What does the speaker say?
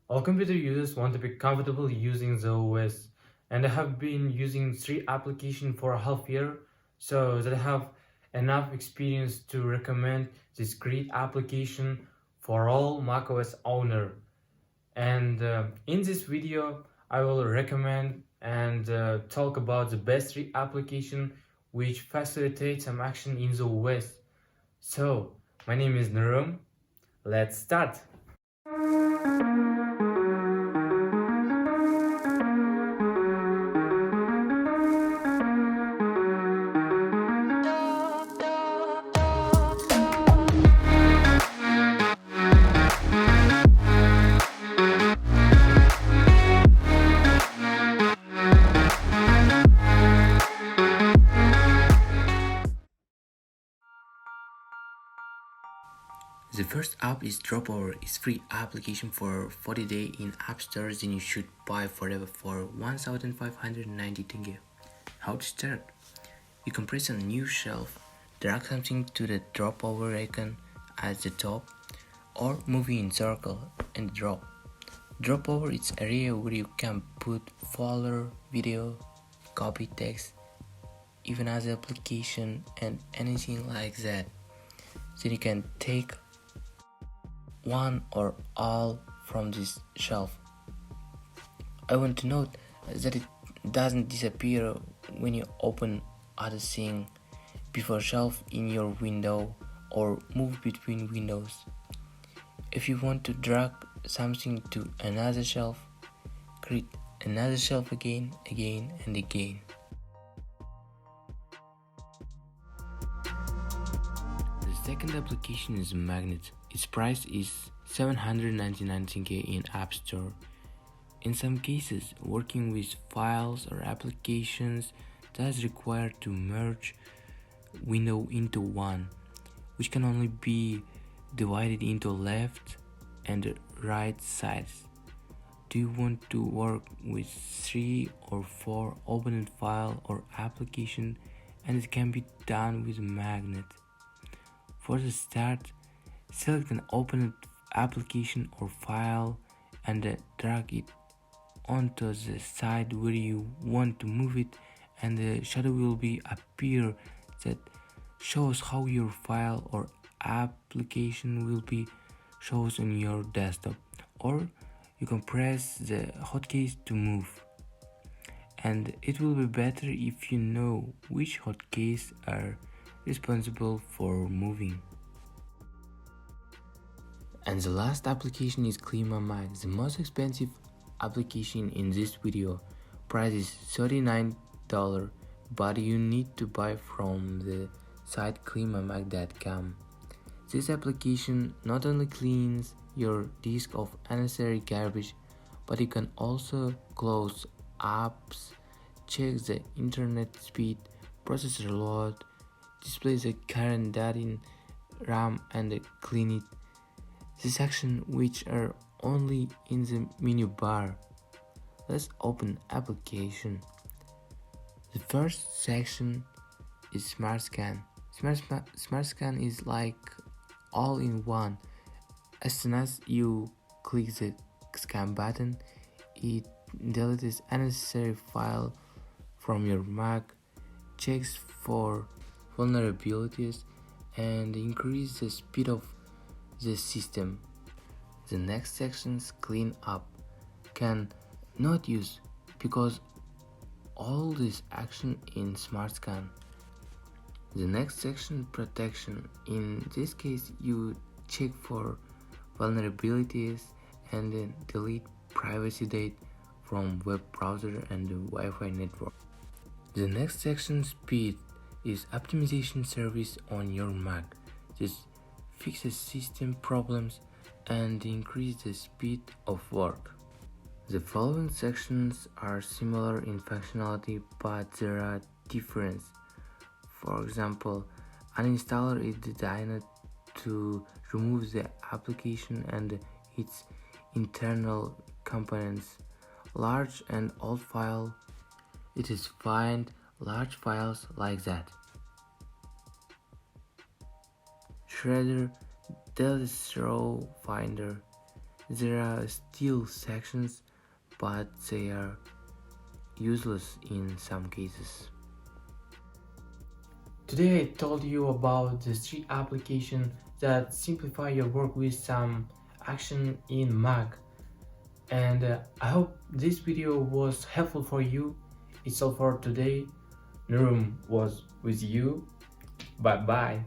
All computer users want to be comfortable using the OS, and I have been using 3 applications for a half year, so that I have enough experience to recommend this great application for all macOS owner. And in this video, I will recommend and talk about the best 3 application which facilitate some action in the OS. So, my name is Nurym. Let's start. The first app is Dropover. It's free application for 40 days in App Stores, then you should buy forever for 1590 tenge. How to start? You can press on new shelf, drag something to the Dropover icon at the top, or move in circle and drop. Dropover is area where you can put folder, video, copy text, even as application and anything like that. So you can take one or all from this shelf. I want to note that it doesn't disappear when you open other thing before shelf in your window or move between windows. If you want to drag something to another shelf, create another shelf again and again. The second application is Magnet. Its price is 799 tenge in App Store. In some cases, working with files or applications does require to merge window into one, which can only be divided into left and right sides. Do you want to work with 3 or 4 opened file or application, and it can be done with Magnet. For the start, select an opened application or file and drag it onto the side where you want to move it, and the shadow will be appear that shows how your file or application will be shows on your desktop, or you can press the hotkeys to move, and it will be better if you know which hotkeys are responsible for moving. And the last application is Clima, the most expensive application in this video. Price is $39, but you need to buy from the site climamac.com. This application not only cleans your disk of unnecessary garbage, but you can also close apps, check the internet speed, processor load, display the current data in RAM, and clean it. This action which are only in the menu bar. Let's open application. The first section is Smart Scan. Smart Scan is like all in one. As soon as you click the scan button, it deletes unnecessary file from your Mac, checks for vulnerabilities, and increases the speed of the system. The next sections clean up can not use because all this action in Smart Scan. The next section protection. In this case, you check for vulnerabilities and then delete privacy data from web browser and the Wi-Fi network. The next section speed is optimization service on your Mac. This fixes system problems and increase the speed of work. The following sections are similar in functionality, but there are differences. For example, uninstaller is designed to remove the application and its internal components. Large and old file, it is find large files like that. Shredder, Delete Throw Finder, There are still sections, but they are useless in some cases. Today I told you about the 3 applications that simplify your work with some action in Mac, and I hope this video was helpful for you. It's all for today. Nurym was with you. Bye bye.